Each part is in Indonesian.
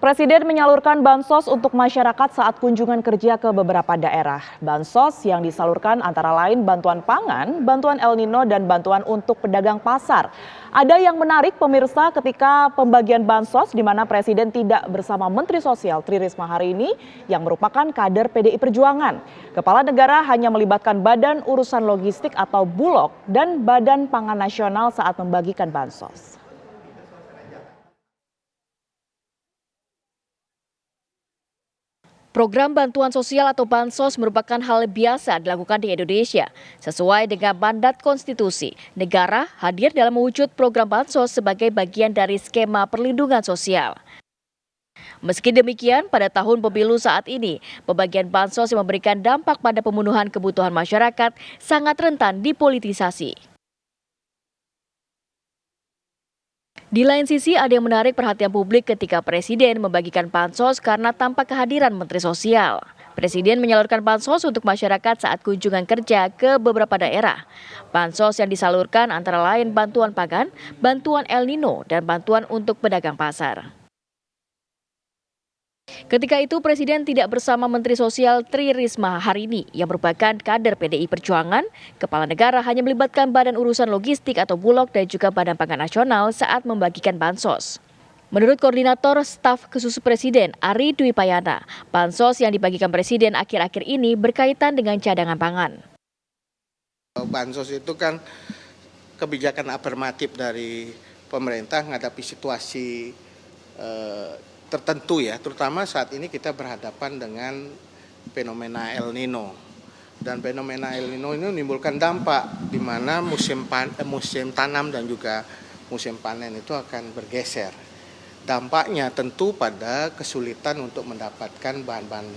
Presiden menyalurkan bansos untuk masyarakat saat kunjungan kerja ke beberapa daerah. Bansos yang disalurkan antara lain bantuan pangan, bantuan El Nino, dan bantuan untuk pedagang pasar. Ada yang menarik pemirsa ketika pembagian bansos di mana Presiden tidak bersama Menteri Sosial Tri Risma hari ini yang merupakan kader PDI Perjuangan. Kepala negara hanya melibatkan Badan Urusan Logistik atau Bulog dan Badan Pangan Nasional saat membagikan bansos. Program bantuan sosial atau bansos merupakan hal biasa dilakukan di Indonesia. Sesuai dengan mandat konstitusi, negara hadir dalam mewujud program bansos sebagai bagian dari skema perlindungan sosial. Meski demikian, pada tahun pemilu saat ini, pembagian bansos yang memberikan dampak pada pemenuhan kebutuhan masyarakat sangat rentan dipolitisasi. Di lain sisi, ada yang menarik perhatian publik ketika Presiden membagikan bansos karena tanpa kehadiran Menteri Sosial. Presiden menyalurkan bansos untuk masyarakat saat kunjungan kerja ke beberapa daerah. Bansos yang disalurkan antara lain bantuan pangan, bantuan El Nino, dan bantuan untuk pedagang pasar. Ketika itu, Presiden tidak bersama Menteri Sosial Tri Risma hari ini yang merupakan kader PDI Perjuangan. Kepala negara hanya melibatkan Badan Urusan Logistik atau Bulog dan juga Badan Pangan Nasional saat membagikan bansos. Menurut Koordinator Staf Khusus Presiden Ari Dwi Payana, bansos yang dibagikan Presiden akhir-akhir ini berkaitan dengan cadangan pangan. Bansos itu kan kebijakan afirmatif dari pemerintah menghadapi situasi tertentu ya, terutama saat ini kita berhadapan dengan fenomena El Nino. Dan fenomena El Nino ini menimbulkan dampak di mana musim tanam dan juga musim panen itu akan bergeser. Dampaknya tentu pada kesulitan untuk mendapatkan bahan-bahan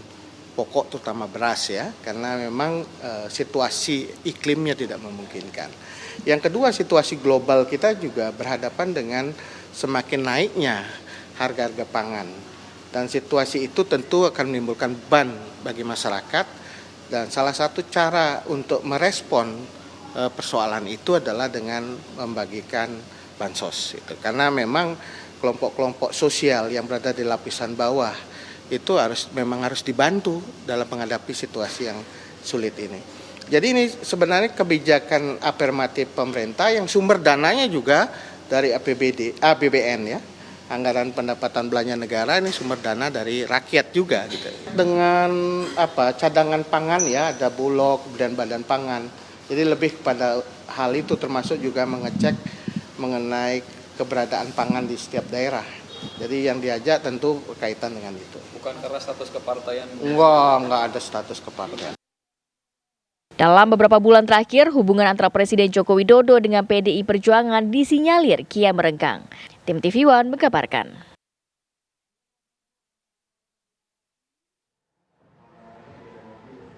pokok terutama beras ya, karena memang situasi iklimnya tidak memungkinkan. Yang kedua, situasi global kita juga berhadapan dengan semakin naiknya harga-harga pangan, dan situasi itu tentu akan menimbulkan beban bagi masyarakat, dan salah satu cara untuk merespon persoalan itu adalah dengan membagikan bansos itu. Karena memang kelompok-kelompok sosial yang berada di lapisan bawah itu memang harus dibantu dalam menghadapi situasi yang sulit ini. Jadi ini sebenarnya kebijakan afirmatif pemerintah yang sumber dananya juga dari APBN ya. Anggaran pendapatan belanja negara ini sumber dana dari rakyat juga gitu. Dengan cadangan pangan ya, ada Bulog dan Badan Pangan. Jadi lebih kepada hal itu, termasuk juga mengecek mengenai keberadaan pangan di setiap daerah. Jadi yang diajak tentu berkaitan dengan itu. Bukan karena status kepartaian? Enggak ada status kepartaian. Dalam beberapa bulan terakhir, hubungan antara Presiden Joko Widodo dengan PDI Perjuangan disinyalir kian merenggang. Tim TV One mengabarkan.